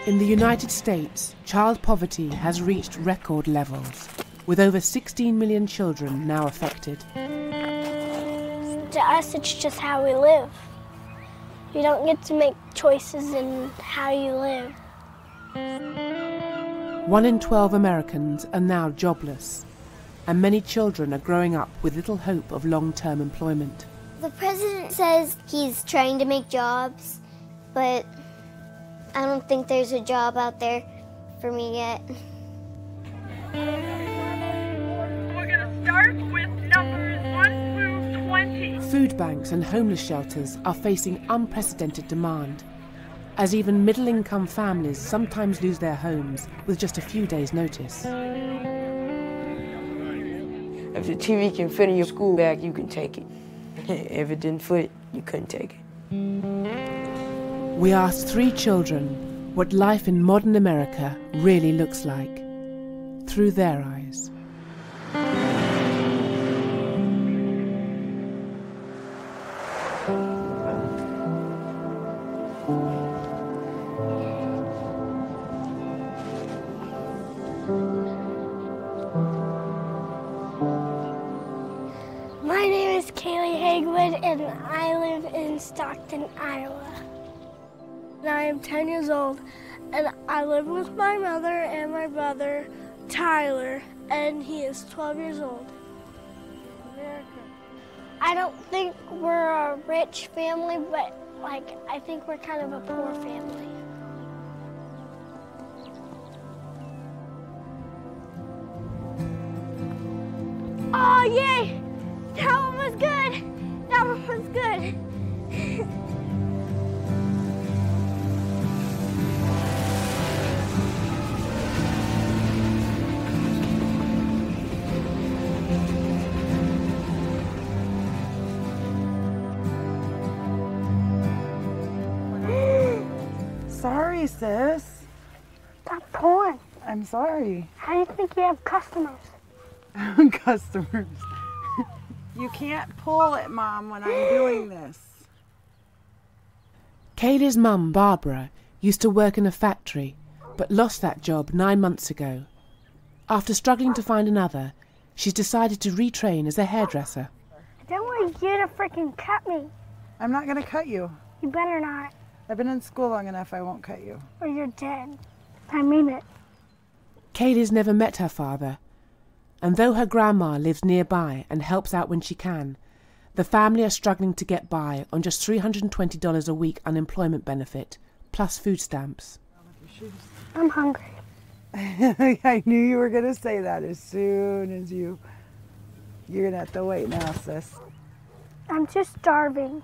In the United States, child poverty has reached record levels, with over 16 million children now affected. To us, it's just how we live. You don't get to make choices in how you live. 1 in 12 Americans are now jobless, and many children are growing up with little hope of long-term employment. The president says he's trying to make jobs, but I don't think there's a job out there for me yet. We're going to start with numbers 1 through 20. Food banks and homeless shelters are facing unprecedented demand, as even middle-income families sometimes lose their homes with just a few days' notice. If the TV can fit in your school bag, you can take it. If it didn't fit, you couldn't take it. We asked 3 children what life in modern America really looks like, through their eyes. My name is Kaylee Hagwood, and I live in Stockton, Iowa. And I am 10 years old, and I live with my mother and my brother, Tyler, and he is 12 years old. I don't think we're a rich family, but I think we're kind of a poor family. Oh, yay! That one was good. That one was good. Sorry, sis. Stop pulling. I'm sorry. How do you think you have customers? Customers. You can't pull it, Mom, when I'm doing this. Kaylee's mum, Barbara, used to work in a factory, but lost that job 9 months ago. After struggling to find another, she's decided to retrain as a hairdresser. I don't want you to freaking cut me. I'm not going to cut you. You better not, I've been in school long enough, I won't cut you. or you're dead. I mean it. Kaylee's never met her father, and though her grandma lives nearby and helps out when she can, the family are struggling to get by on just $320 a week unemployment benefit, plus food stamps. I'm hungry. I knew you were going to say that as soon as you're going to have to wait now, sis. I'm just starving.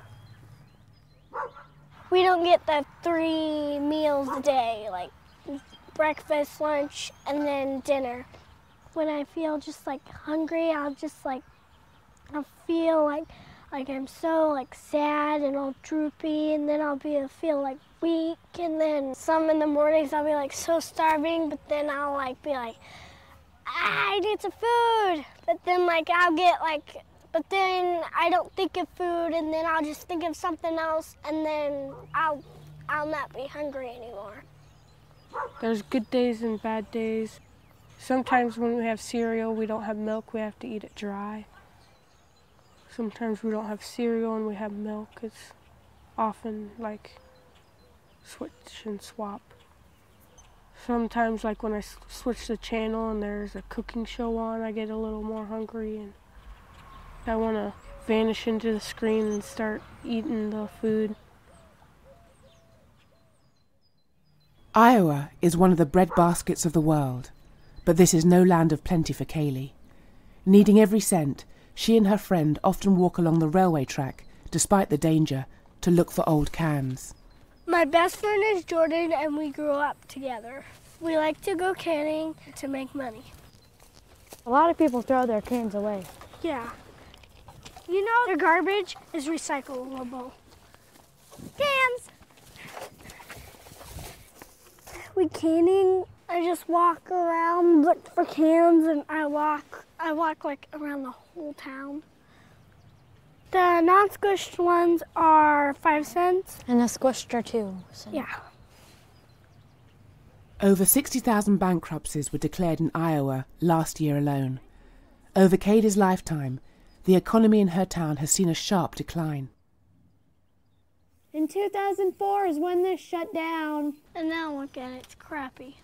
We don't get the 3 meals a day, like breakfast, lunch, and then dinner. When I feel just hungry, I'll feel like I'm so sad and all droopy, and then I'll feel weak, and then some in the mornings I'll be so starving, but then I'll be I need some food, but then I'll get but then I don't think of food, and then I'll just think of something else, and then I'll not be hungry anymore. There's good days and bad days. Sometimes when we have cereal, we don't have milk, we have to eat it dry. Sometimes we don't have cereal and we have milk. It's often switch and swap. Sometimes when I switch the channel and there's a cooking show on, I get a little more hungry and I want to vanish into the screen and start eating the food. Iowa is one of the breadbaskets of the world, but this is no land of plenty for Kaylee. Needing every cent, she and her friend often walk along the railway track, despite the danger, to look for old cans. My best friend is Jordan, and we grew up together. We like to go canning to make money. A lot of people throw their cans away. Yeah. You know, their garbage is recyclable. Cans! We canning, I just walk around, look for cans, and I walk around the whole town. The non-squished ones are 5 cents. And the squished are 2 cents. Yeah. Over 60,000 bankruptcies were declared in Iowa last year alone. Over Katie's lifetime, the economy in her town has seen a sharp decline. In 2004 is when this shut down. And now look at it, it's crappy.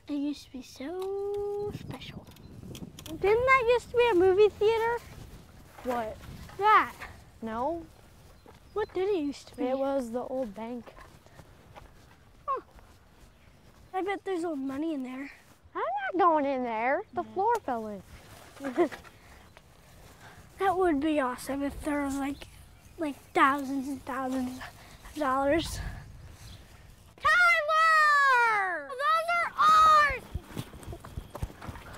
It used to be so special. Didn't that used to be a movie theater? What? That. No, What did it used to be? it was the old bank. I bet there's old money in there. I'm not going in there. The floor fell in. That would be awesome if there was like thousands and thousands of dollars. Tyler! Those are ours!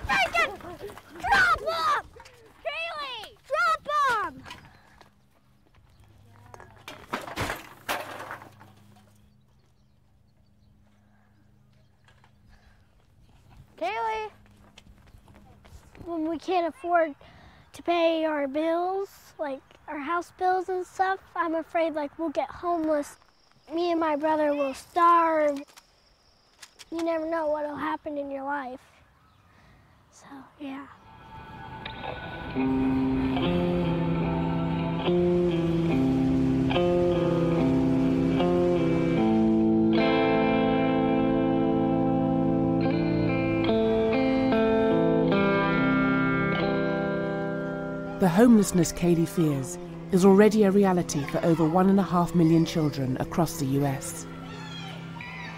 Take it! Drop them! Kaylee! Drop them! Kaylee! When we can't afford to pay our bills, like our house bills and stuff, I'm afraid like we'll get homeless. Me and my brother will starve. You never know what'll happen in your life. So, yeah. The homelessness Katie fears is already a reality for over 1.5 million children across the US.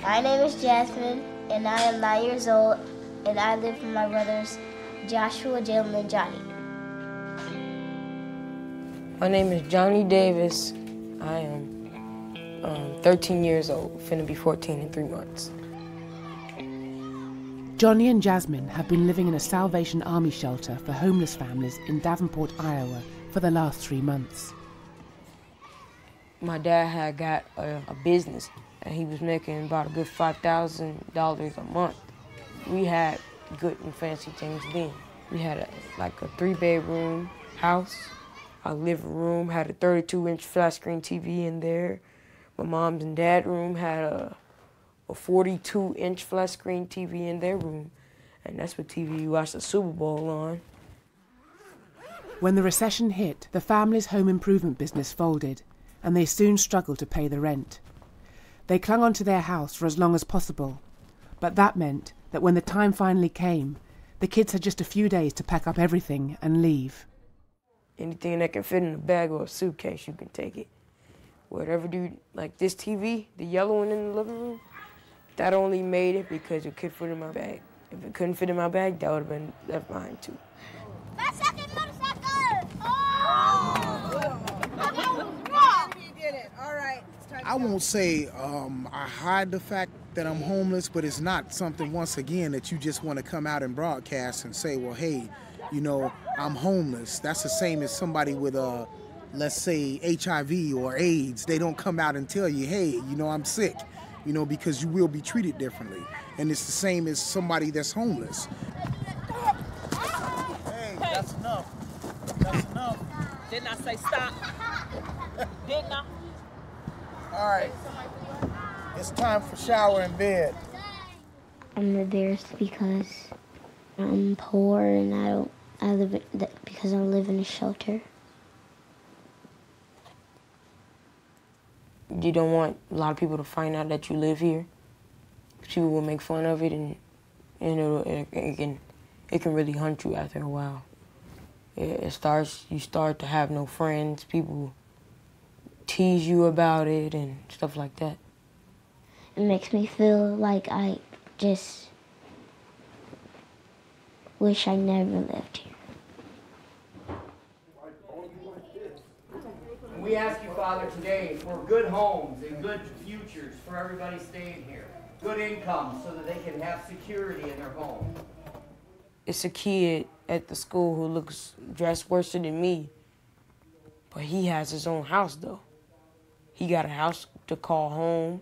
My name is Jasmine, and I am 9 years old, and I live with my brothers Joshua, Jalen, and Johnny. My name is Johnny Davis. I am 13 years old, finna be 14 in 3 months. Johnny and Jasmine have been living in a Salvation Army shelter for homeless families in Davenport, Iowa for the last 3 months. My dad had got a business, and he was making about a good $5,000 a month. We had good and fancy things then. We had a 3-bedroom house. Our living room had a 32-inch flat screen TV in there. My mom's and dad's room had a 42-inch flat screen TV in their room, and that's what TV you watch the Super Bowl on. When the recession hit, the family's home improvement business folded, and they soon struggled to pay the rent. They clung onto their house for as long as possible, but that meant that when the time finally came, the kids had just a few days to pack up everything and leave. Anything that can fit in a bag or a suitcase, you can take it. Whatever, dude, like this TV, the yellow one in the living room, that only made it because it could fit in my bag. If it couldn't fit in my bag, that would have been left behind too. I won't say I hide the fact that I'm homeless, but it's not something, once again, that you just want to come out and broadcast and say, well, hey, you know, I'm homeless. That's the same as somebody with let's say HIV or AIDS. They don't come out and tell you, hey, you know, I'm sick. You know, because you will be treated differently. And it's the same as somebody that's homeless. Hey, that's enough. That's enough. Didn't I say stop? Didn't I? All right. It's time for shower and bed. I'm embarrassed because I'm poor and because I live in a shelter. You don't want a lot of people to find out that you live here. People will make fun of it, and it can really hunt you after a while. You start to have no friends. People tease you about it and stuff like that. It makes me feel like I just wish I never lived here. We ask you, Father, today for good homes and good futures for everybody staying here. Good income so that they can have security in their home. It's a kid at the school who looks dressed worse than me, but he has his own house, though. He got a house to call home.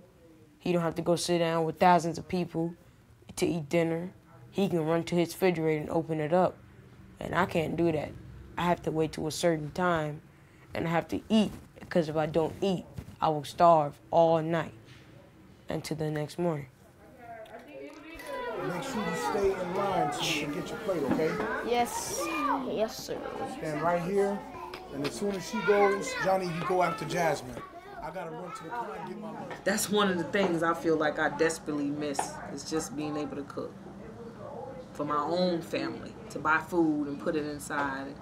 He don't have to go sit down with thousands of people to eat dinner. He can run to his refrigerator and open it up, and I can't do that. I have to wait till a certain time, and I have to eat, because if I don't eat, I will starve all night until the next morning. Make sure you stay in line so you can get your plate, okay? Yes. Yes, sir. Stand right here, and as soon as she goes, Johnny, you go after Jasmine. I gotta run to the car and get my lunch. That's one of the things I feel like I desperately miss, is just being able to cook for my own family, to buy food and put it inside, and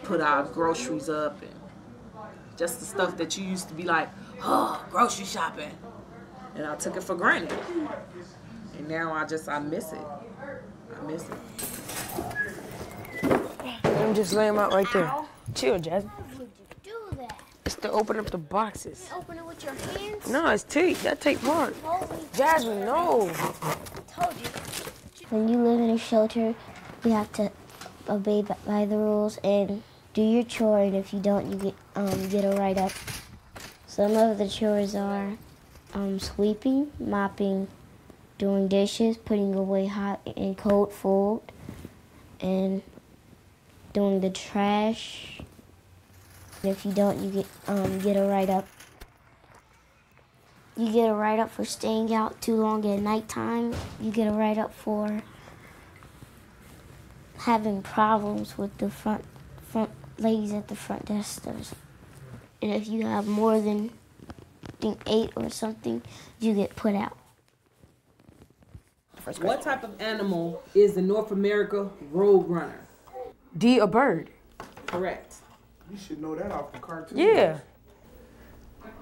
put our groceries up, and just the stuff that you used to be like, oh, grocery shopping. And I took it for granted. And now I miss it. I miss it. I'm just laying them out right there. Chill, Jasmine. How would you do that? It's to open up the boxes. Open it with your hands? No, it's tape. That take part. Jasmine, no. Told you. When you live in a shelter, you have to obey by the rules and do your chore, and if you don't, you get a write-up. Some of the chores are sweeping, mopping, doing dishes, putting away hot and cold food, and doing the trash. And if you don't, you get a write-up. You get a write-up for staying out too long at nighttime. You get a write-up for having problems with the front ladies at the front desk. And if you have more than, I think, 8 or something, you get put out. What type of animal is the North America Roadrunner? D, a bird. Correct. You should know that off the cartoon. Yeah.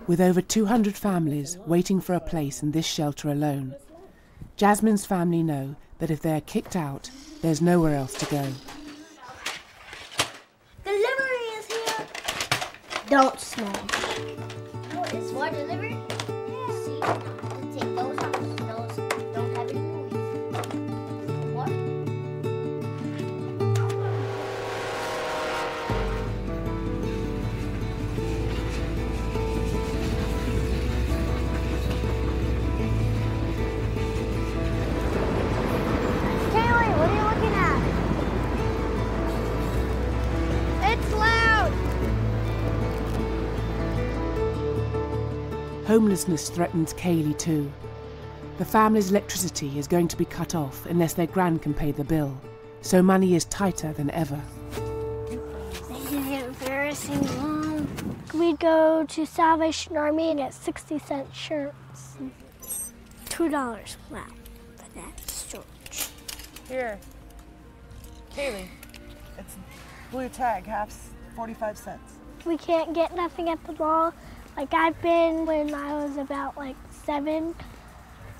With over 200 families waiting for a place in this shelter alone, Jasmine's family know that if they are kicked out, there's nowhere else to go. Delivery is here. Don't smell. Oh, it's more delivery? Yeah. See, take those out. Those don't have any noise. What? Kaylee, what are you looking at? It's loud. Homelessness threatens Kaylee too. The family's electricity is going to be cut off unless their gran can pay the bill, so money is tighter than ever. This is embarrassing, Mom. We'd go to Salvation Army and get 60-cent shirts. $2. Wow, but that's short. Here. Kaylee, it's blue tag, half 45 cents. We can't get nothing at the mall. Like, I've been when I was about 7,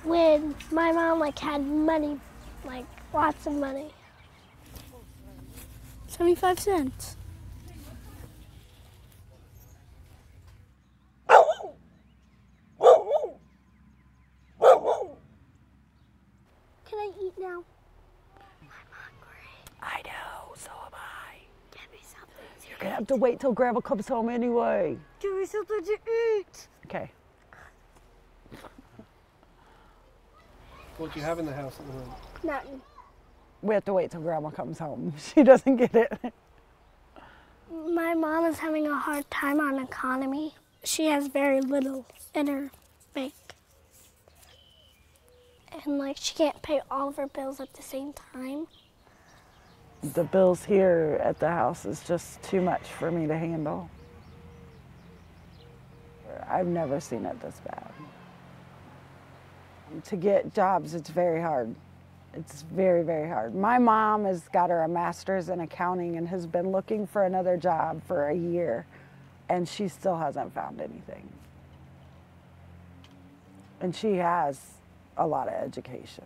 when my mom had money, lots of money. 75 cents. Can I eat now? I know, so am I. Give me something to You're gonna have to wait till Grandma comes home anyway. Give me something to eat. Okay. What do you have in the house at the moment? Nothing. We have to wait till Grandma comes home. She doesn't get it. My mom is having a hard time on economy. She has very little in her bank. And she can't pay all of her bills at the same time. The bills here at the house is just too much for me to handle. I've never seen it this bad. To get jobs, it's very hard. It's very, very hard. My mom has got her a master's in accounting and has been looking for another job for a year, and she still hasn't found anything. And she has a lot of education.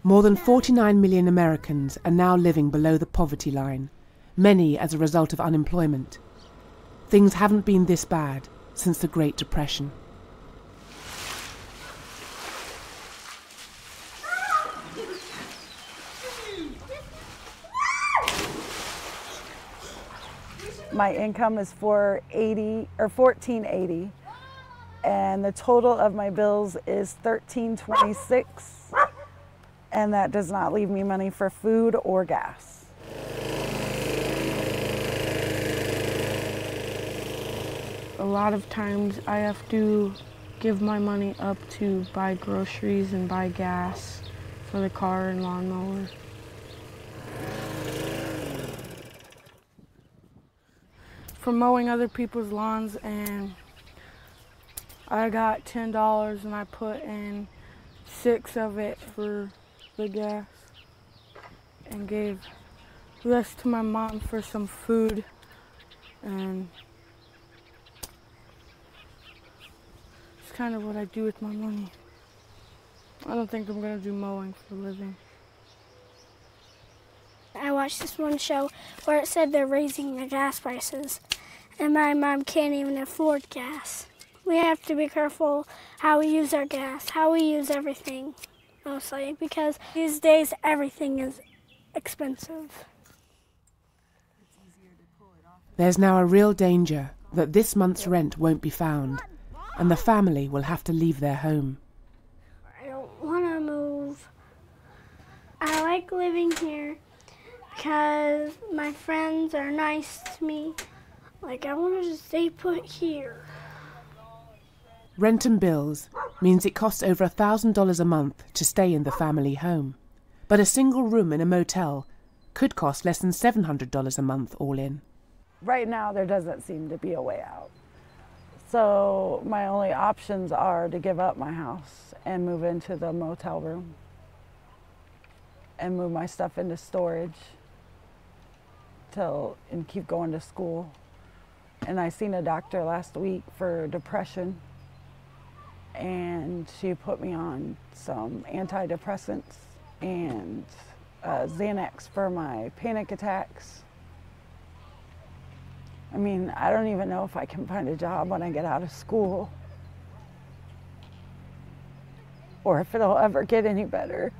More than 49 million Americans are now living below the poverty line, many as a result of unemployment. Things haven't been this bad since the Great Depression. My income is $1480, and the total of my bills is $1326, and that does not leave me money for food or gas. A lot of times I have to give my money up to buy groceries and buy gas for the car and lawnmower. For mowing other people's lawns, and I got $10 and I put in 6 of it for the gas and gave the rest to my mom for some food, and it's kind of what I do with my money. I don't think I'm gonna do mowing for a living. I watched this one show where it said they're raising the gas prices, and my mom can't even afford gas. We have to be careful how we use our gas, how we use everything, mostly, because these days everything is expensive. There's now a real danger that this month's rent won't be found, and the family will have to leave their home. I don't want to move. I like living here because my friends are nice to me. Like, I want to just stay put here. Rent and bills means it costs over $1,000 a month to stay in the family home. But a single room in a motel could cost less than $700 a month all in. Right now, there doesn't seem to be a way out. So my only options are to give up my house and move into the motel room and move my stuff into storage and keep going to school. And I seen a doctor last week for depression, and she put me on some antidepressants and Xanax for my panic attacks. I mean, I don't even know if I can find a job when I get out of school, or if it'll ever get any better.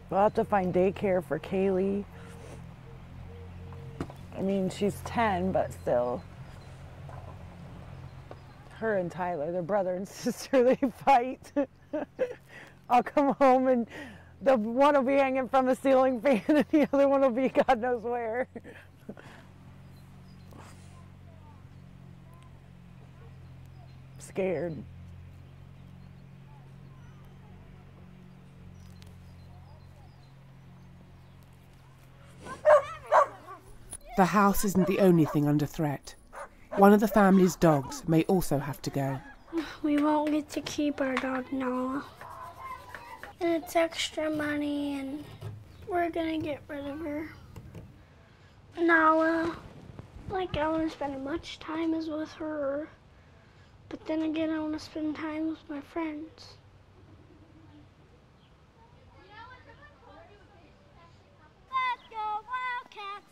We'll have to find daycare for Kaylee. I mean, she's 10, but still. Her and Tyler, they're brother and sister, they fight. I'll come home and the one will be hanging from the ceiling fan and the other one will be God knows where. Scared. The house isn't the only thing under threat. One of the family's dogs may also have to go. We won't get to keep our dog Nala. And it's extra money, and we're gonna get rid of her. Nala, like, I want to spend as much time as with her, but then again, I want to spend time with my friends. Let's go Wildcats!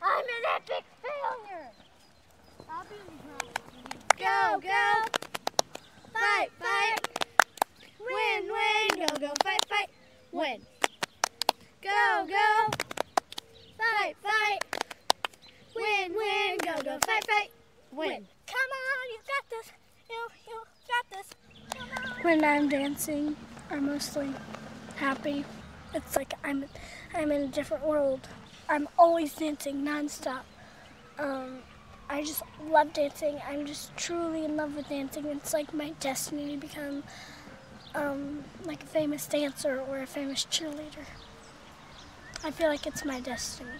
I'm an epic failure! I'll be Go, go! Fight, fight! Win, win! Go, go, fight, fight! Win! Go, go! Fight, fight! Win, win! Go, go, fight, fight! Win! Come on, you got this! You got this! Come on! When I'm dancing, I'm mostly happy. It's like I'm in a different world. I'm always dancing nonstop. I just love dancing. I'm just truly in love with dancing. It's like my destiny to become like a famous dancer or a famous cheerleader. I feel like it's my destiny.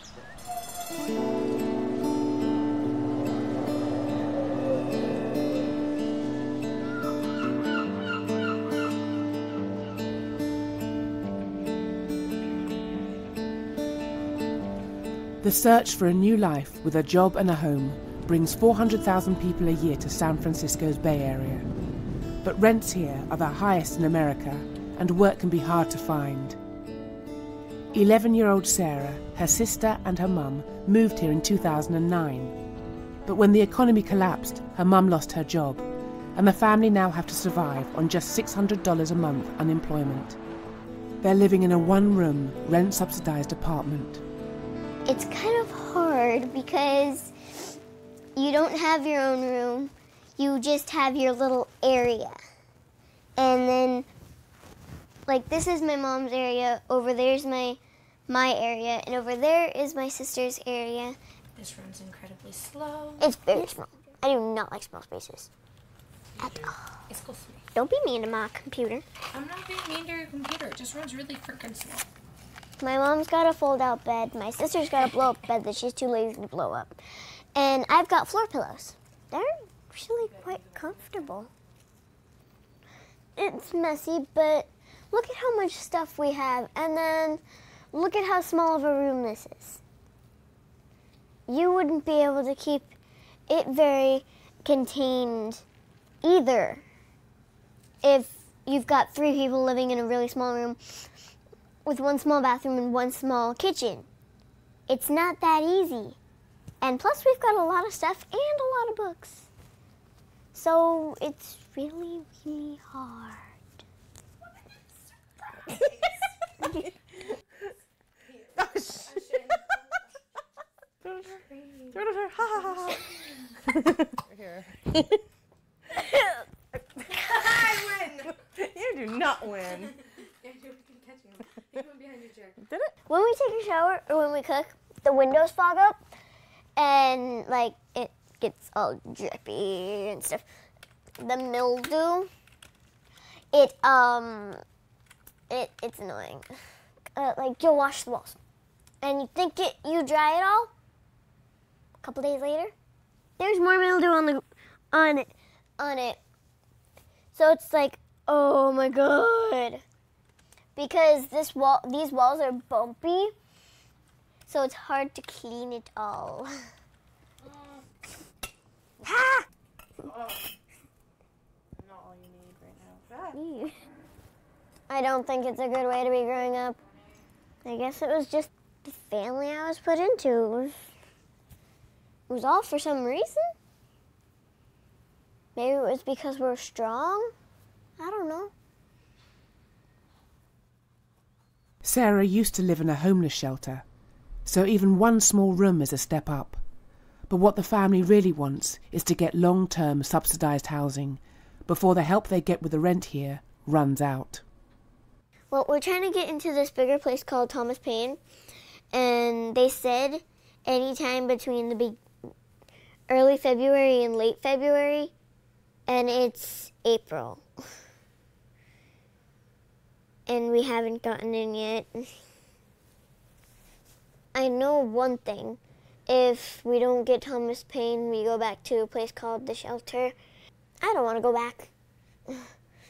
The search for a new life with a job and a home brings 400,000 people a year to San Francisco's Bay Area. But rents here are the highest in America, and work can be hard to find. 11-year-old Sarah, her sister and her mum moved here in 2009. But when the economy collapsed, her mum lost her job, and the family now have to survive on just $600 a month unemployment. They're living in a one-room, rent-subsidized apartment. It's kind of hard because you don't have your own room. You just have your little area. And then Like, this is my mom's area, over there's my area, and over there is my sister's area. This runs incredibly slow. It's very small. I do not like small spaces at all. It's cool. Don't be mean to my computer. I'm not being mean to your computer. It just runs really freaking slow. My mom's got a fold-out bed. My sister's got a blow-up bed that she's too lazy to blow up. And I've got floor pillows. They're really quite comfortable. It's messy, but look at how much stuff we have. And then look at how small of a room this is. You wouldn't be able to keep it very contained either if you've got 3 people living in a really small room with 1 small bathroom and 1 small kitchen. It's not that easy. And plus we've got a lot of stuff and a lot of books. So it's really, really hard. Here. I win! You do not win. Did it? When we take a shower or when we cook, the windows fog up and like it gets all drippy and stuff. The mildew, it's annoying. Like you'll wash the walls and you think you dry it all. A couple days later, there's more mildew on it. So it's like, oh my god. Because these walls are bumpy, so it's hard to clean it all. Ha! Not all you need right now. I don't think it's a good way to be growing up. I guess it was just the family I was put into. It was all for some reason. Maybe it was because we're strong. I don't know. Sarah used to live in a homeless shelter, so even 1 small room is a step up. But what the family really wants is to get long-term subsidised housing before the help they get with the rent here runs out. Well, we're trying to get into this bigger place called Thomas Paine, and they said anytime between the early February and late February, and it's April. And we haven't gotten in yet. I know one thing. If we don't get Thomas Paine, we go back to a place called the shelter. I don't want to go back.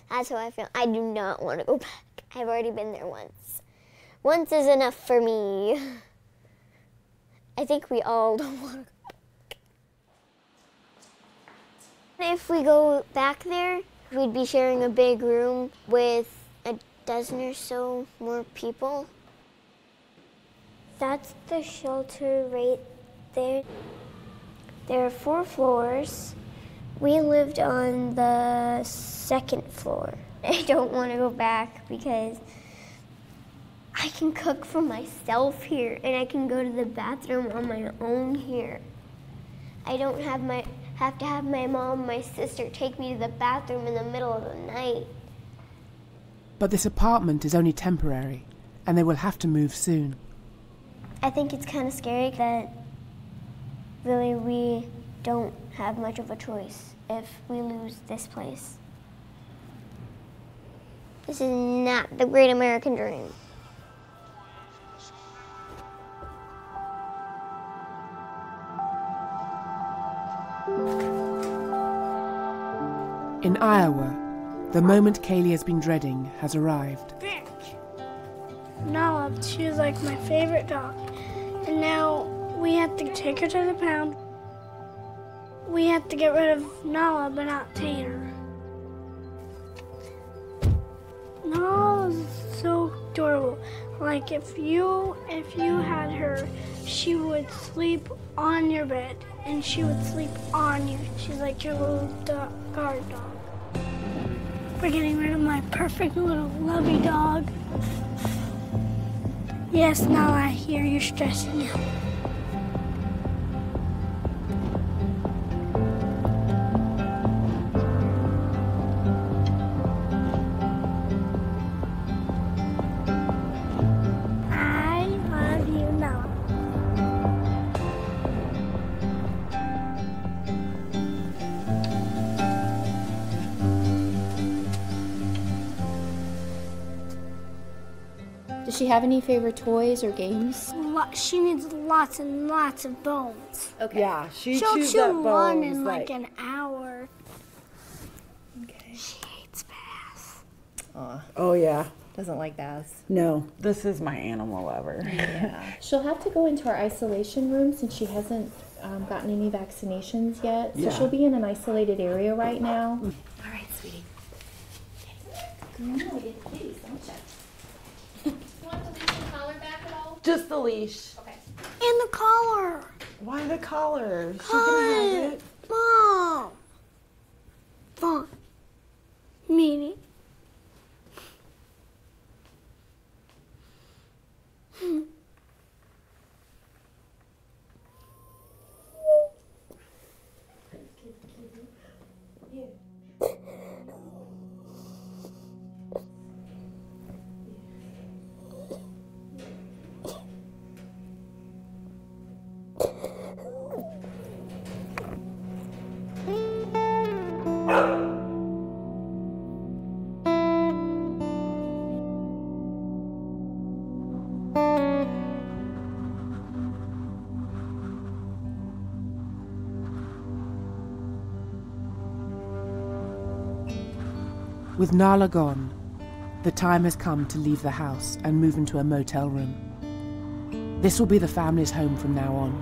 That's how I feel. I do not want to go back. I've already been there once. Once is enough for me. I think we all don't want to go back. If we go back there, we'd be sharing a big room with a dozen or so more people. That's the shelter right there. There are 4 floors. We lived on the 2nd floor. I don't want to go back because I can cook for myself here and I can go to the bathroom on my own here. I don't have to have my mom, my sister take me to the bathroom in the middle of the night. But this apartment is only temporary, and they will have to move soon. I think it's kind of scary that really we don't have much of a choice if we lose this place. This is not the great American dream. In Iowa, the moment Kaylee has been dreading has arrived. Nala, she was like my favorite dog. And now we have to take her to the pound. We have to get rid of Nala, but not Tater. Nala is so adorable. Like if you had her, she would sleep on your bed and she would sleep on you. She's like your little guard dog. We're getting rid of my perfect little lovey dog. Yes, now I hear you're stressing out. Does she have any favorite toys or games? She needs lots and lots of bones. Okay. Yeah, she'll chew up one bones in like an hour. Okay. She hates baths. Aw. Oh, yeah. Doesn't like baths. No, this is my animal lover. Yeah. She'll have to go into our isolation room since she hasn't gotten any vaccinations yet. So she'll be in an isolated area right now. All right, sweetie. No, get the kitties, don't you? You want the leash and collar back at all? Just the leash. Okay. And the collar. Why the collar? She can have it. Mom. Fine. Meaning. With Nala gone, the time has come to leave the house and move into a motel room. This will be the family's home from now on,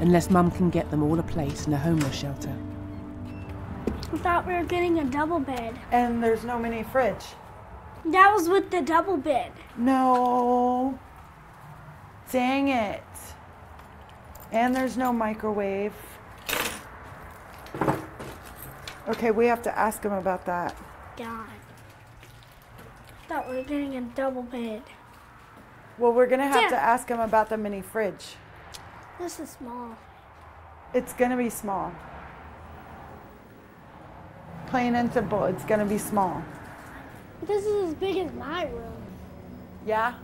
unless Mum can get them all a place in a homeless shelter. I thought we were getting a double bed. And there's no mini fridge. That was with the double bed. No. Dang it. And there's no microwave. Okay, we have to ask him about that. God. I thought we were getting a double bed. Well, we're going to have to ask him about the mini fridge. This is small. It's going to be small. Plain and simple, it's going to be small. This is as big as my room. Yeah?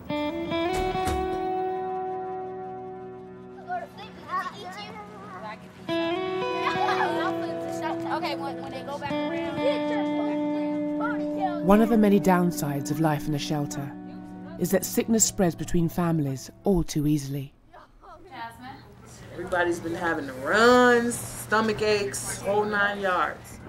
Okay, when they go back around. One of the many downsides of life in a shelter is that sickness spreads between families all too easily. Everybody's been having the runs, stomach aches, whole 9 yards.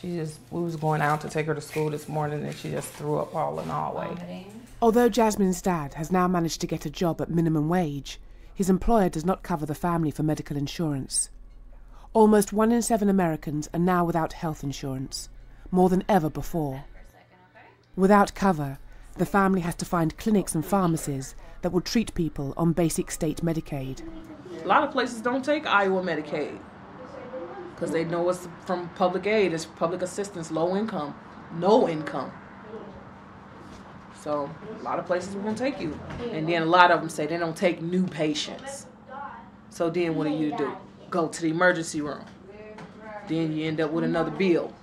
We was going out to take her to school this morning and she just threw up all in the hallway. Although Jasmine's dad has now managed to get a job at minimum wage, his employer does not cover the family for medical insurance. Almost 1 in 7 Americans are now without health insurance, more than ever before. Without cover, the family has to find clinics and pharmacies that will treat people on basic state Medicaid. A lot of places don't take Iowa Medicaid because they know it's from public aid, it's public assistance, low income, no income. So a lot of places won't take you. And then a lot of them say they don't take new patients. So then what do? Go to the emergency room. Then you end up with another bill.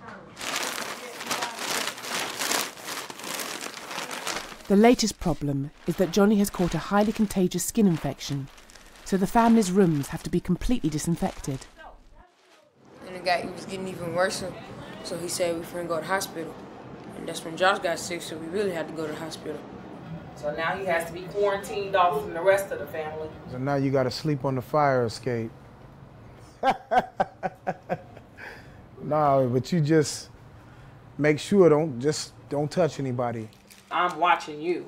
The latest problem is that Johnny has caught a highly contagious skin infection, so the family's rooms have to be completely disinfected. And he was getting even worse, so he said we were going to go to the hospital. And that's when Josh got sick, so we really had to go to the hospital. So now he has to be quarantined off from the rest of the family. So now you got to sleep on the fire escape. No, but you just make sure don't touch anybody. I'm watching you.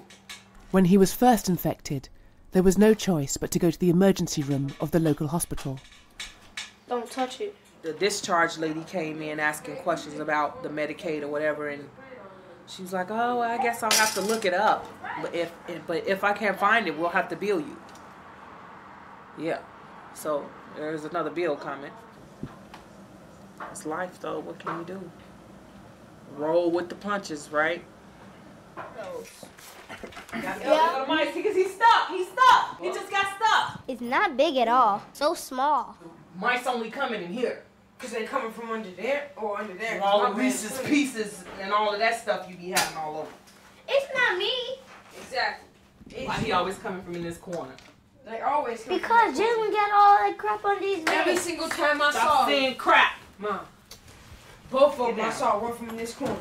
When he was first infected, there was no choice but to go to the emergency room of the local hospital. Don't touch it. The discharge lady came in asking questions about the Medicaid or whatever, and she was like, "Oh, I guess I'll have to look it up. But if I can't find it, we'll have to bill you." Yeah. So there's another bill coming. It's life, though. What can you do? Roll with the punches, right? Yeah. Mike, because he's stuck. He's stuck. He just got stuck. It's not big at all. So small. Mice only coming in here. Because they coming from under there or under there. All the Reese's Pieces and all of that stuff you be having all over. It's not me. Exactly. Why he always coming from in this corner? They always come Because Jalen got all that crap on these beds. Every single time I Stop saw saying crap. Mom. Both of them I saw run from this corner.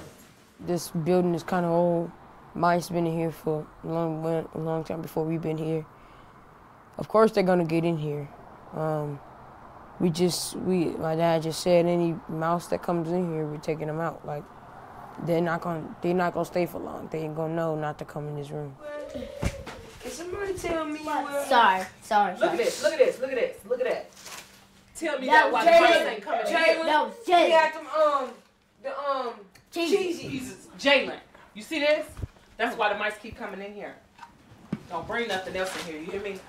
This building is kind of old. Mike's been in here for a long time before we've been here. Of course they're gonna get in here. My dad just said any mouse that comes in here, we're taking them out. Like, they're not gonna stay for long. They ain't gonna know not to come in this room. Can somebody tell me where? Sorry. Look at this. Tell me that why the mice ain't coming in here. No, He Jalen. had them cheesies. Jalen, you see this? That's why the mice keep coming in here. Don't bring nothing else in here. You hear me?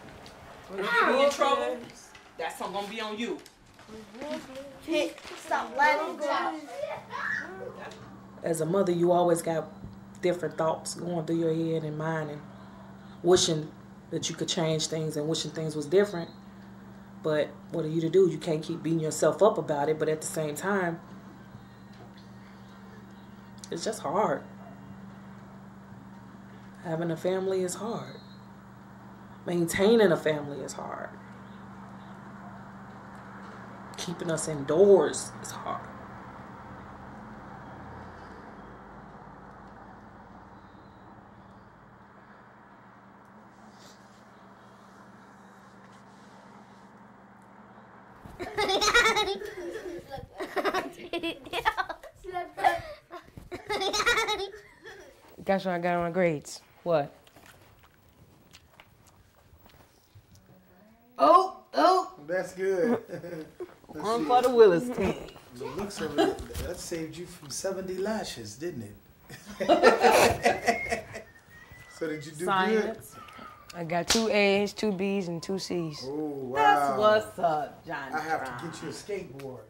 When you get in trouble, that's gonna be on you. Stop letting go. As a mother, you always got different thoughts going through your head and mind, and wishing that you could change things and wishing things was different. But what are you to do? You can't keep beating yourself up about it, but at the same time, it's just hard. Having a family is hard. Maintaining a family is hard. Keeping us indoors is hard. Guess what I got on my grades? What? Oh. That's good. One for the Willis team. The looks of it, that saved you from 70 lashes, didn't it? So did you do Science. I got 2 A's, 2 B's, and 2 C's. good? Oh, wow. That's what's up, Johnny. I have to get you a skateboard.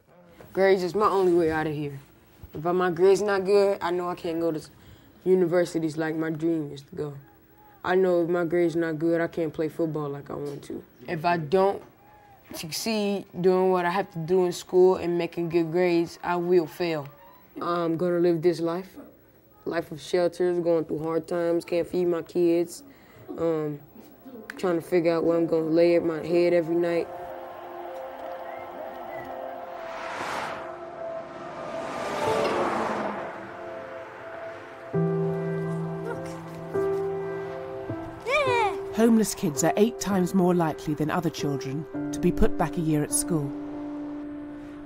Grades is my only way out of here. If my grades not good, I know I can't go to universities like my dream is to go. I know if my grades not good, I can't play football like I want to. If I don't succeed doing what I have to do in school and making good grades, I will fail. I'm gonna live this life of shelters, going through hard times, can't feed my kids, trying to figure out where I'm gonna lay my head every night. Homeless kids are 8 times more likely than other children to be put back a year at school.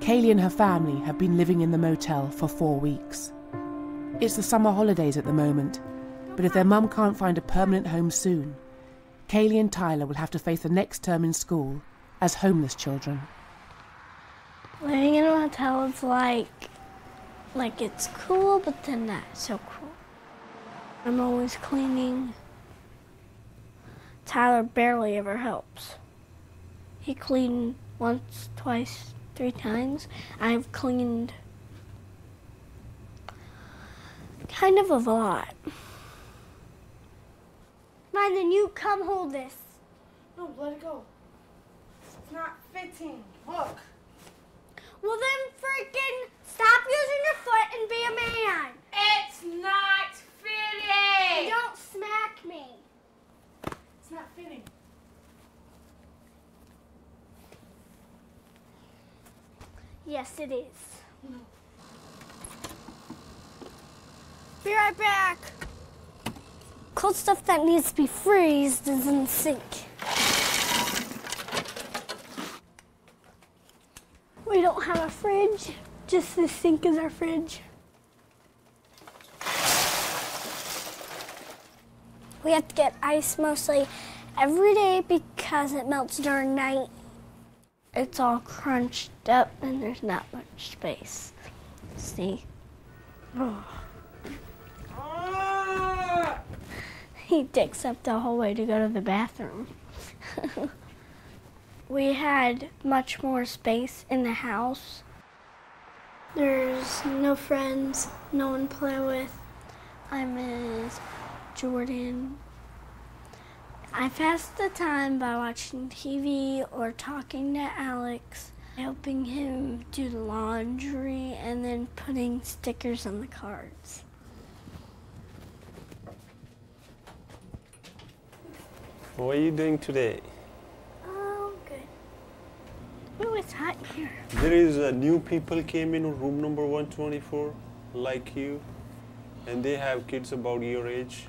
Kaylee and her family have been living in the motel for 4 weeks. It's the summer holidays at the moment, but if their mum can't find a permanent home soon, Kaylee and Tyler will have to face the next term in school as homeless children. Living in a motel is like it's cool, but then not so cool. I'm always cleaning. Tyler barely ever helps. He cleaned once, twice, 3 times. I've cleaned kind of a lot. Fine, then you come hold this. No, let it go. It's not fitting. Look. Well then freaking stop using your foot and be a man. It's not fitting. Don't smack me. It's not fitting. Yes, it is. Be right back. Cold stuff that needs to be freezed is in the sink. We don't have a fridge, just the sink is our fridge. We have to get ice mostly every day because it melts during night. It's all crunched up and there's not much space. See? Oh. He takes up the whole way to go to the bathroom. We had much more space in the house. There's no friends, no one to play with. I miss Jordan. I pass the time by watching TV or talking to Alex, helping him do the laundry, and then putting stickers on the cards. What are you doing today? Oh, good. Oh, it's hot here. There is new people came in room number 124, like you, and they have kids about your age.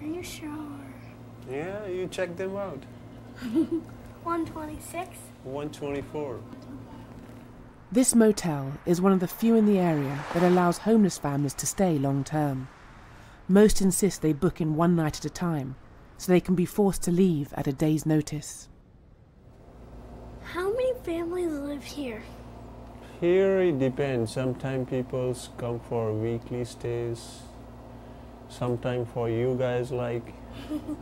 Are you sure? Yeah, you check them out. 126? 124. This motel is one of the few in the area that allows homeless families to stay long term. Most insist they book in one night at a time, so they can be forced to leave at a day's notice. How many families live here? Here it depends. Sometimes people come for weekly stays. Sometimes for you guys, like,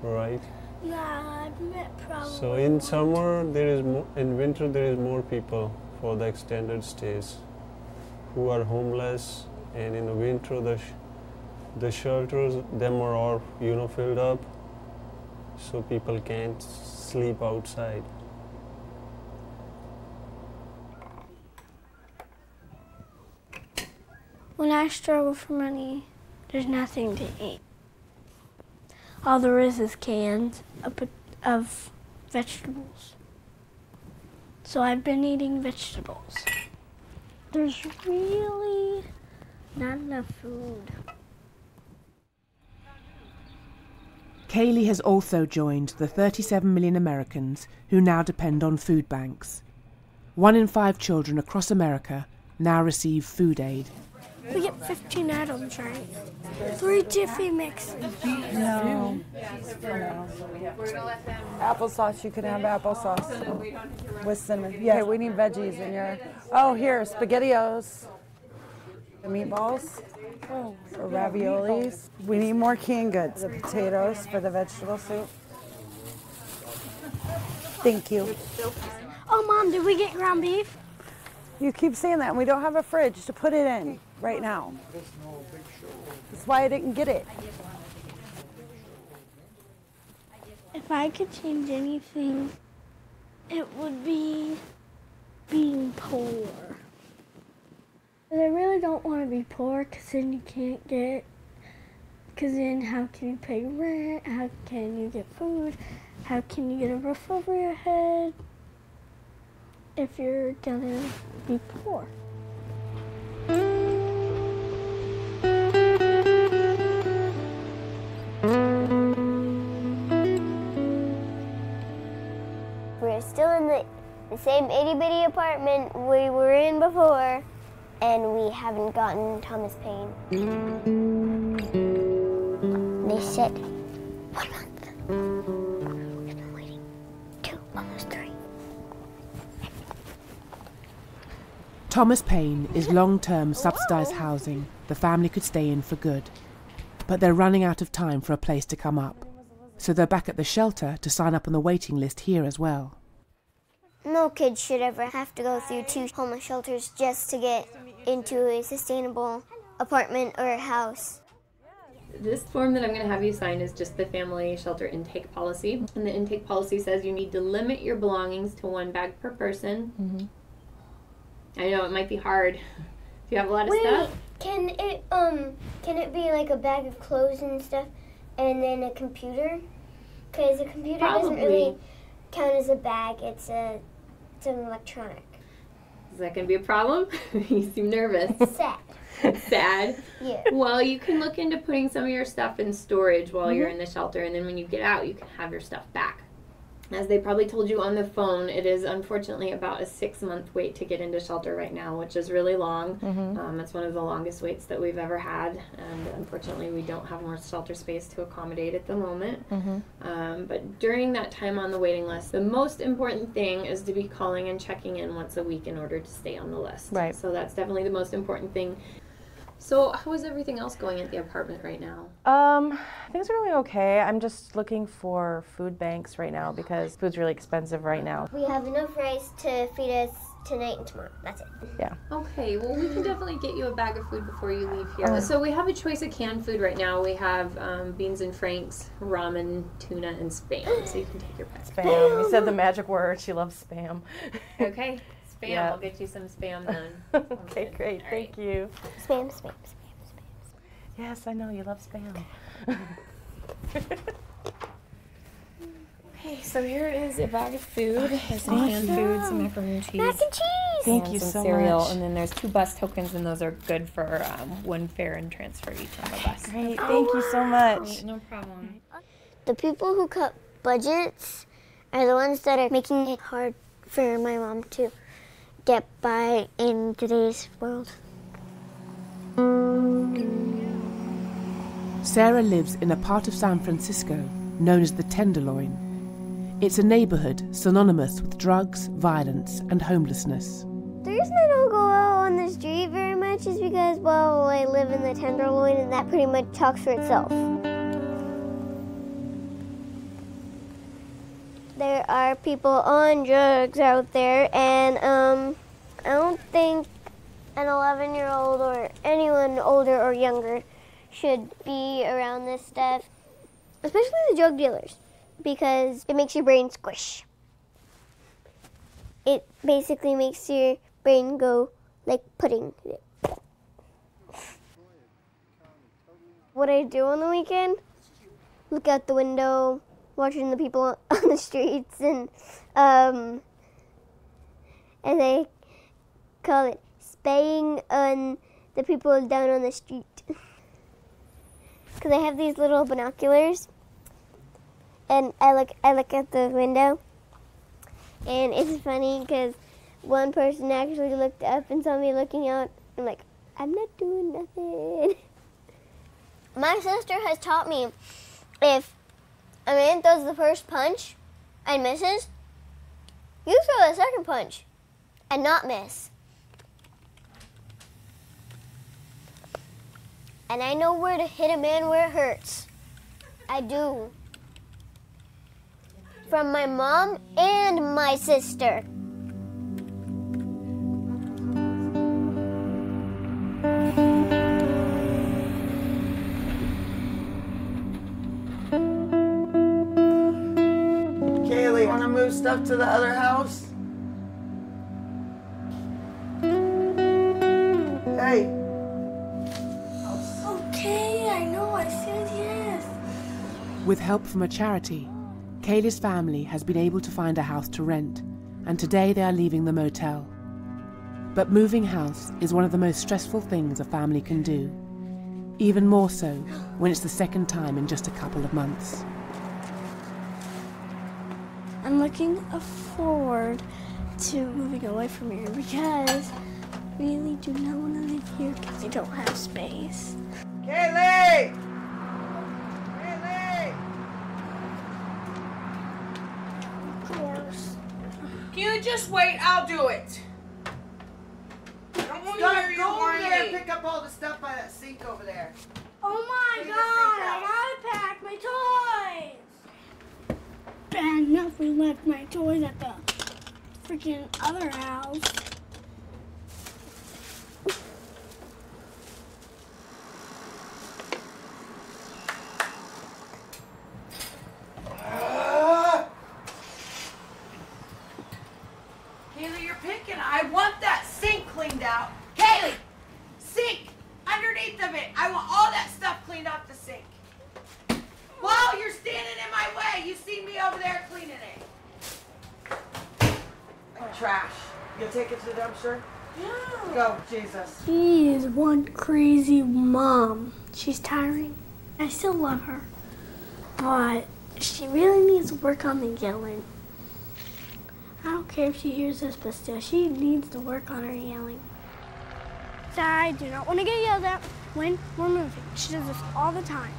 right? Nah, I've met probably. So in summer there is more. In winter there is more people for the extended stays who are homeless, and in the winter the shelters them are all filled up, so people can't sleep outside. When I struggle for money, there's nothing to eat. All there is cans of vegetables. So I've been eating vegetables. There's really not enough food. Kaylee has also joined the 37 million Americans who now depend on food banks. 1 in 5 children across America now receive food aid. We get 15 items, right? 3 Jiffy mixes. No. Applesauce, you can have applesauce with cinnamon. Yeah, we need veggies in your. Oh, here, SpaghettiOs. The meatballs. Or raviolis. We need more canned goods. The potatoes for the vegetable soup. Thank you. Oh, Mom, did we get ground beef? You keep saying that, and we don't have a fridge to put it in right now. That's why I didn't get it. If I could change anything, it would be being poor. I really don't want to be poor, because then you can't get, because then how can you pay rent? How can you get food? How can you get a roof over your head if you're gonna be poor? We're still in the same itty-bitty apartment we were in before, and we haven't gotten Thomas Paine. They said 1 month. We've been waiting 2, almost 3. Thomas Paine is long-term subsidised housing the family could stay in for good. But they're running out of time for a place to come up. So they're back at the shelter to sign up on the waiting list here as well. No kid should ever have to go through 2 homeless shelters just to get into a sustainable apartment or a house. This form that I'm going to have you sign is just the family shelter intake policy. And the intake policy says you need to limit your belongings to 1 bag per person. Mm-hmm. I know it might be hard. Do you have a lot of stuff? Can it be like a bag of clothes and stuff, and then a computer? Because a computer doesn't really count as a bag. It's an electronic. Is that going to be a problem? You seem nervous. Sad. Sad? Yeah. Well, you can look into putting some of your stuff in storage while you're in the shelter, and then when you get out, you can have your stuff back. As they probably told you on the phone, it is unfortunately about a 6-month wait to get into shelter right now, which is really long. It's one of the longest waits that we've ever had, and unfortunately we don't have more shelter space to accommodate at the moment. But during that time on the waiting list, the most important thing is to be calling and checking in once a week in order to stay on the list. Right. So that's definitely the most important thing. So how is everything else going at the apartment right now? Things are going okay. I'm just looking for food banks right now because food's really expensive right now. We have enough rice to feed us tonight and tomorrow. That's it. Yeah. Okay, well we can definitely get you a bag of food before you leave here. So we have a choice of canned food right now. We have beans and franks, ramen, tuna, and Spam. So you can take your pick. Spam. You said the magic word. She loves Spam. Okay. Spam. Yeah. I'll get you some Spam then. Okay, great. Thank you. Spam. Yes, I know you love Spam. Okay, so here is a bag of food. There's some canned food, some macaroni and cheese. Mac and cheese! Thank and you some so cereal. much. And then there's 2 bus tokens, and those are good for 1 fare and transfer each on the bus. Great, thank you so much. No problem. The people who cut budgets are the ones that are making it hard for my mom to get by in today's world. Sarah lives in a part of San Francisco known as the Tenderloin. It's a neighborhood synonymous with drugs, violence, and homelessness. The reason I don't go out on the street very much is because, well, I live in the Tenderloin and that pretty much talks for itself. There are people on drugs out there, and I don't think an 11-year-old or anyone older or younger should be around this stuff, especially the drug dealers, because it makes your brain squish. It basically makes your brain go like pudding. What I do on the weekend? Look out the window, watching the people on the streets, and they call it spying on the people down on the street. Because I have these little binoculars, and I look at the window, and it's funny because one person actually looked up and saw me looking out. I'm like, I'm not doing nothing. My sister has taught me if a man throws the first punch and misses, you throw the second punch and not miss. And I know where to hit a man where it hurts. I do. From my mom and my sister. Kaylee, want to move stuff to the other house? Hey. Okay, I know, I said yes. With help from a charity, Kaylee's family has been able to find a house to rent, and today they are leaving the motel. But moving house is one of the most stressful things a family can do, even more so when it's the second time in just a couple of months. I'm looking forward to moving away from here because I really do not want to live here because I don't have space. Kaylee! Kaylee! Of course. Can you just wait? I'll do it. I don't want to hear you Go over there and whining. pick up all the stuff by that sink over there. Oh my Clean the god, sink out. I gotta pack my toys! Bad enough we left my toys at the freaking other house. Kaylee, you're picking. I want that sink cleaned out. Kaylee, sink underneath of it. I want all that stuff cleaned off the sink. While you're standing in my way, you see me over there cleaning it. Trash. You'll take it to the dumpster? Yeah. Go, Jesus. She is one crazy mom. She's tiring. I still love her. But she really needs to work on the yelling. I don't care if she hears this, but still, she needs to work on her yelling. I do not want to get yelled at when we're moving. She does this all the time.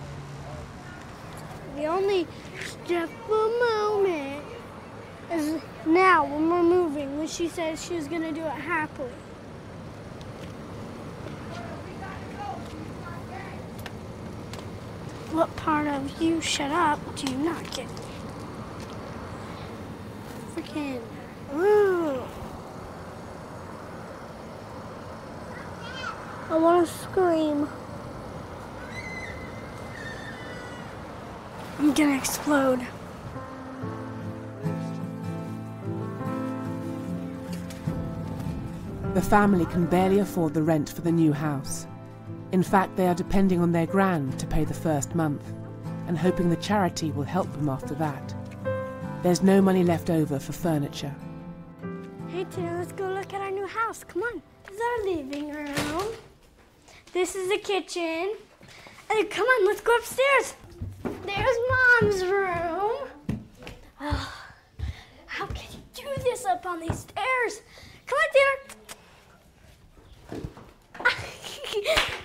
The only stressful moment is now when we're moving, when she says she's going to do it happily. What part of you shut up do you not get? Freaking. Ooh. I want to scream. I'm gonna explode. The family can barely afford the rent for the new house. In fact, they are depending on their gran to pay the first month and hoping the charity will help them after that. There's no money left over for furniture. Hey, Tina, let's go look at our new house. Come on. This is our living room. This is the kitchen. And come on, let's go upstairs. There's Mom's room. Oh, how can you do this up on these stairs? Come on, dear.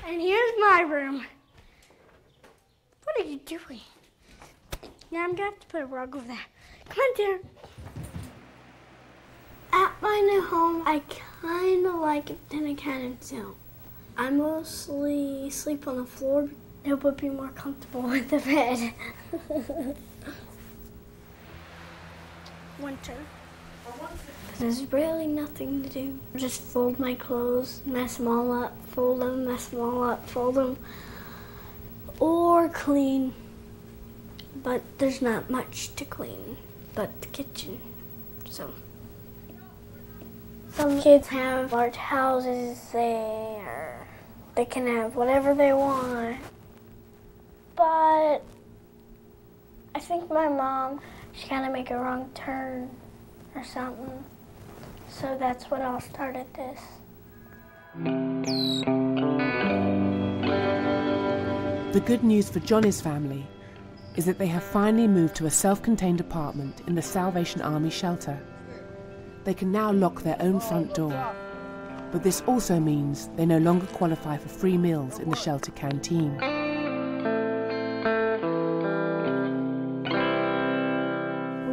And here's my room. What are you doing? Now I'm gonna have to put a rug over there. Come on, dear. At my new home, I kind of like it, then I kind of don't. I mostly sleep on the floor. It would be more comfortable with the bed. Winter. There's really nothing to do. Just fold my clothes, mess them all up, fold them, mess them all up, fold them, or clean. But there's not much to clean but the kitchen, so. Some kids have large houses there. They can have whatever they want. But I think my mom, she kind of make a wrong turn or something. So that's what all started this. The good news for Johnny's family is that they have finally moved to a self-contained apartment in the Salvation Army shelter. They can now lock their own front door. But this also means they no longer qualify for free meals in the shelter canteen.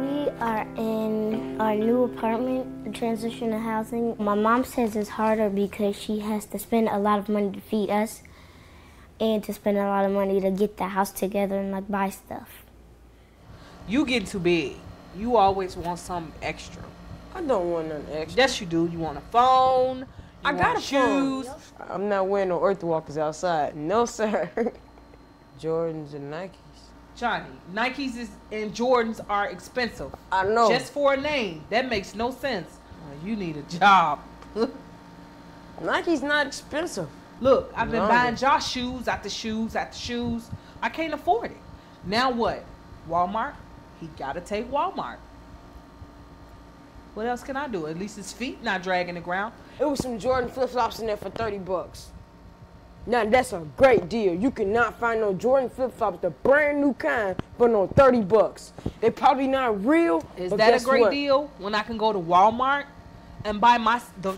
We are in our new apartment, the transitional housing. My mom says it's harder because she has to spend a lot of money to feed us and to spend a lot of money to get the house together and like buy stuff. You get too big. You always want something extra. I don't want nothing extra. Yes, you do. You want a phone. I got a shoes. phone. I'm not wearing no Earth Walkers outside. No, sir. Jordans and Nikes. Johnny, Nikes and Jordans are expensive. I know. Just for a name. That makes no sense. You need a job. Nike's not expensive. Look, I've been buying Josh shoes after shoes after shoes. I can't afford it. Now what? Walmart? He gotta take Walmart. What else can I do? At least his feet not dragging the ground. It was some Jordan flip-flops in there for $30. Now that's a great deal. You cannot find no Jordan flip-flops, the brand new kind, for no $30. They probably not real. Is that a great deal when I can go to Walmart and buy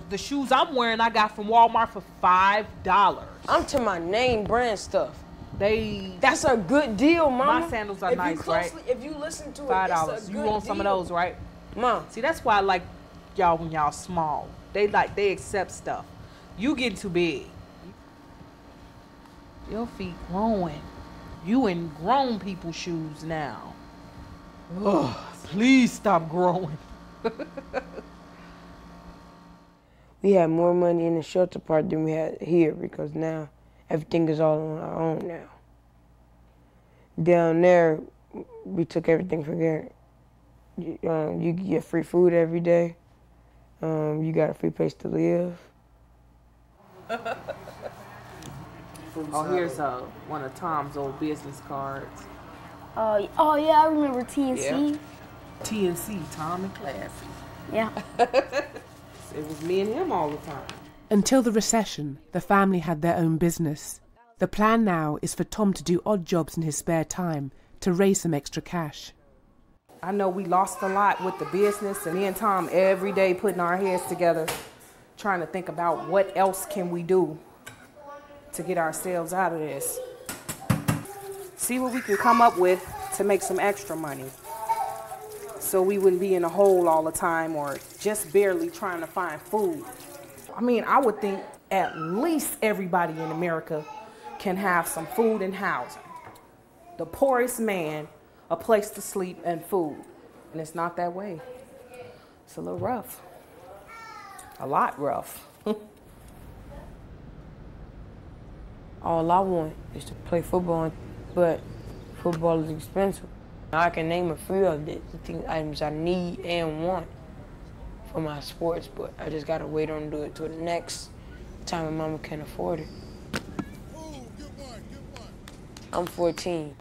the shoes I'm wearing I got from Walmart for $5? I'm to my name brand stuff. That's a good deal, Mama. My sandals are nice, right? If you listen to it, $5. it's a You good want some of deal. those, right? Mom. See, that's why I like y'all when y'all small. They accept stuff. You getting too big. Your feet growing. You in grown people's shoes now. Ugh, please stop growing. We had more money in the shelter part than we had here because now everything is all on our own now. Down there, we took everything for granted. You get free food every day. You got a free place to live. Oh, here's one of Tom's old business cards. Oh yeah, I remember TNC. Yeah. TNC, Tom and Classy. Yeah. It was me and him all the time. Until the recession, the family had their own business. The plan now is for Tom to do odd jobs in his spare time to raise some extra cash. I know we lost a lot with the business, and me and Tom every day putting our heads together, trying to think about what else can we do to get ourselves out of this. See what we can come up with to make some extra money, so we wouldn't be in a hole all the time or just barely trying to find food. I mean, I would think at least everybody in America can have some food and housing. The poorest man, a place to sleep and food. And it's not that way. It's a little rough. A lot rough. All I want is to play football, but football is expensive. I can name a few of the items I need and want for my sports, but I just gotta wait on do it till the next time my mama can afford it. I'm 14.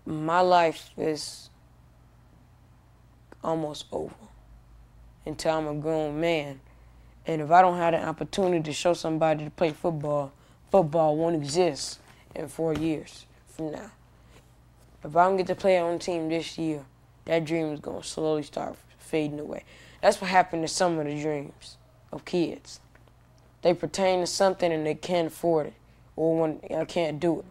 My life is almost over. until I'm a grown man. And if I don't have the opportunity to show somebody to play football, football won't exist in 4 years from now. If I don't get to play on the team this year, that dream is going to slowly start fading away. That's what happened to some of the dreams of kids. They pertain to something and they can't afford it, or when I can't do it.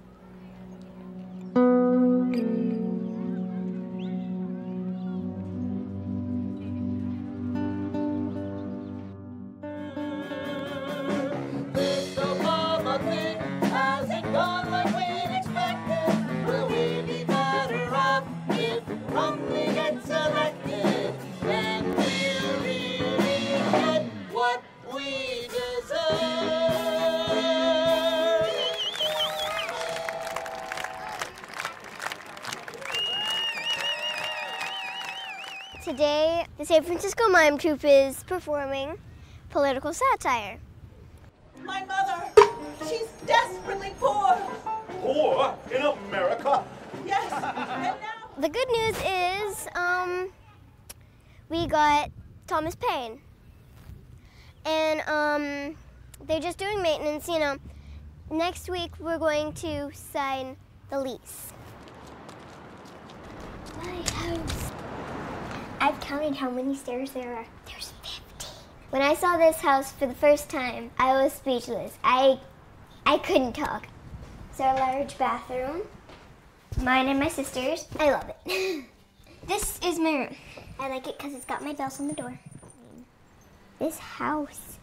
Today, the San Francisco Mime Troupe is performing political satire. My mother, she's desperately poor. Poor in America? Yes, and now... The good news is, we got Thomas Paine. And, they're just doing maintenance, you know. Next week, we're going to sign the lease. My house. I've counted how many stairs there are. There's 50. When I saw this house for the first time, I was speechless. I couldn't talk. It's our large bathroom. Mine and my sister's. I love it. This is my room. I like it because it's got my bells on the door. This house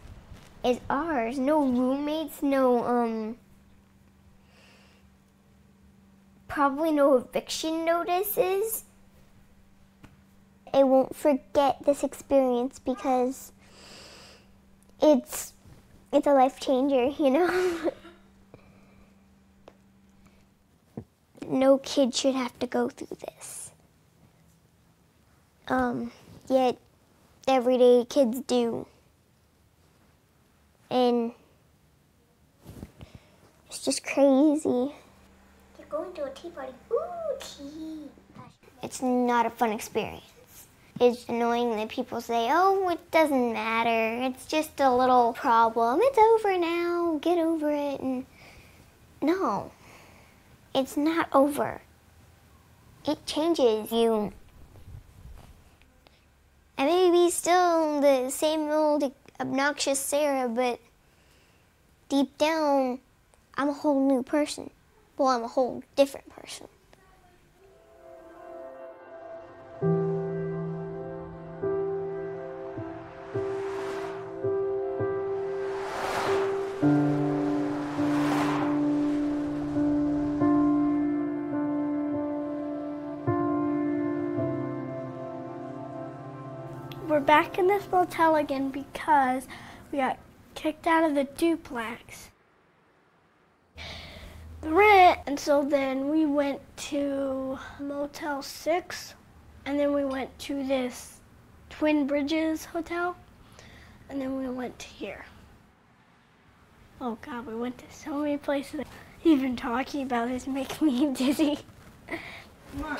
is ours. No roommates, no, probably no eviction notices. I won't forget this experience because it's a life changer, you know? No kid should have to go through this. Yet everyday kids do. And it's just crazy. You're going to a tea party. Ooh, tea. It's not a fun experience. It's annoying that people say, oh, it doesn't matter. It's just a little problem. It's over now. Get over it. And no, it's not over. It changes you. I may be still the same old obnoxious Sarah, but deep down, I'm a whole new person. Well, I'm a whole different person. We're back in this motel again because we got kicked out of the duplex. The rent, and so then we went to Motel 6, and then we went to this Twin Bridges hotel, and then we went to here. Oh God, we went to so many places. Even talking about it is making me dizzy. Come on.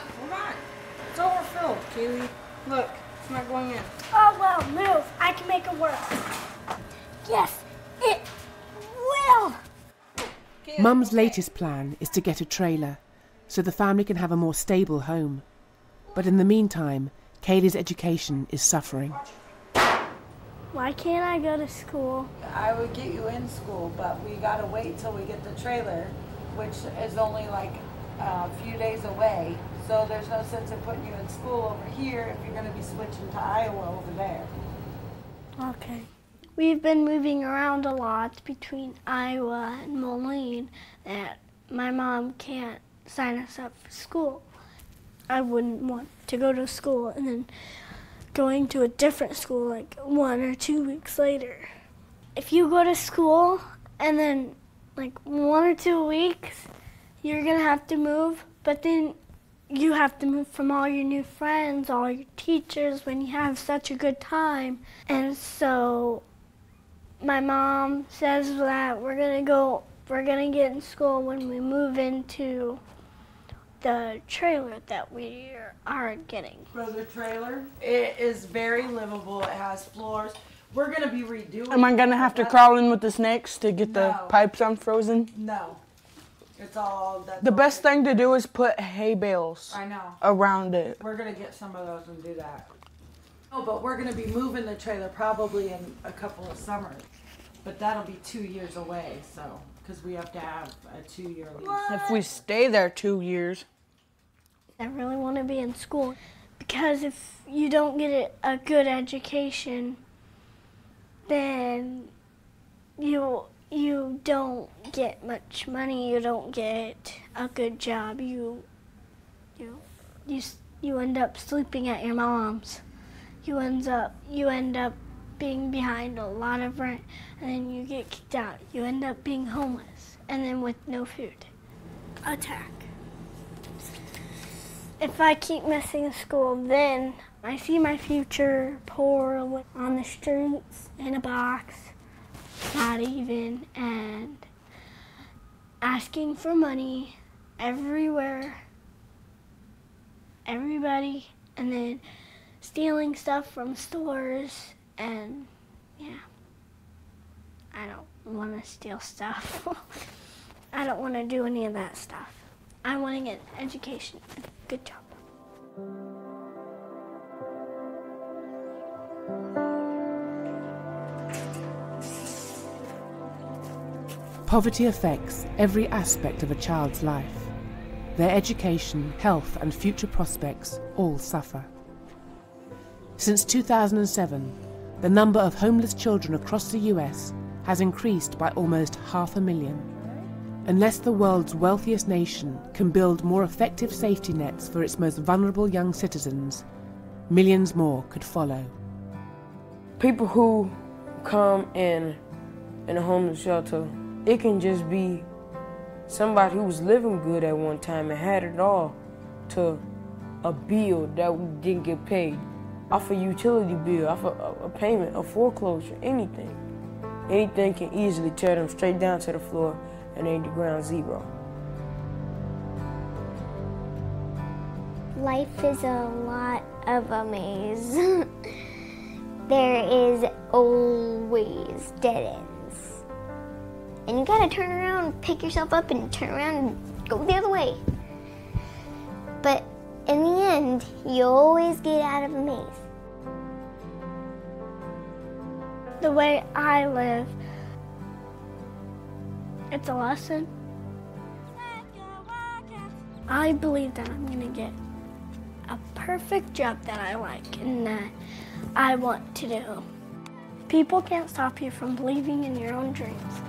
It's overfilled, Kaylee. Look, it's not going in. Oh, well, move. I can make it work. Yes, it will. Mum's latest plan is to get a trailer so the family can have a more stable home. But in the meantime, Kaylee's education is suffering. Why can't I go to school? I would get you in school, but we gotta wait till we get the trailer, which is only like a few days away. So there's no sense in putting you in school over here if you're gonna be switching to Iowa over there. Okay. We've been moving around a lot between Iowa and Moline that my mom can't sign us up for school. I wouldn't want to go to school and then going to a different school like 1 or 2 weeks later. If you go to school and then like 1 or 2 weeks, you're gonna have to move, but then you have to move from all your new friends, all your teachers when you have such a good time. And so my mom says that we're gonna get in school when we move into the trailer that we are getting. For the trailer, it is very livable. It has floors. We're gonna be redoing. Am I gonna have to crawl in with the snakes to get the pipes unfrozen? No, it's all. The best thing to do is put hay bales around it. We're gonna get some of those and do that. Oh, but we're gonna be moving the trailer probably in a couple of summers. But that'll be 2 years away, so, because we have to have a 2-year lease. If we stay there 2 years. I really want to be in school because if you don't get a good education, then you don't get much money. You don't get a good job. You end up sleeping at your mom's. You end up being behind a lot of rent, and then you get kicked out. You end up being homeless, and then with no food. Attack. If I keep missing school, then I see my future poor on the streets, in a box, not even, and asking for money everywhere, everybody, and then stealing stuff from stores, and yeah, I don't want to steal stuff. I don't want to do any of that stuff. I want to get an education. Good job. Poverty affects every aspect of a child's life. Their education, health, and future prospects all suffer. Since 2007, the number of homeless children across the US has increased by almost 500,000. Unless the world's wealthiest nation can build more effective safety nets for its most vulnerable young citizens, millions more could follow. People who come in a homeless shelter, it can just be somebody who was living good at one time and had it all, to a bill that we didn't get paid, off a utility bill, off a payment, a foreclosure, anything. Anything can easily tear them straight down to the floor and ain't the ground zero. Life is a lot of a maze. There is always dead ends. And you gotta turn around, pick yourself up and turn around and go the other way. But in the end, you always get out of a maze. The way I live, it's a lesson. I believe that I'm gonna get a perfect job that I like and that I want to do. People can't stop you from believing in your own dreams.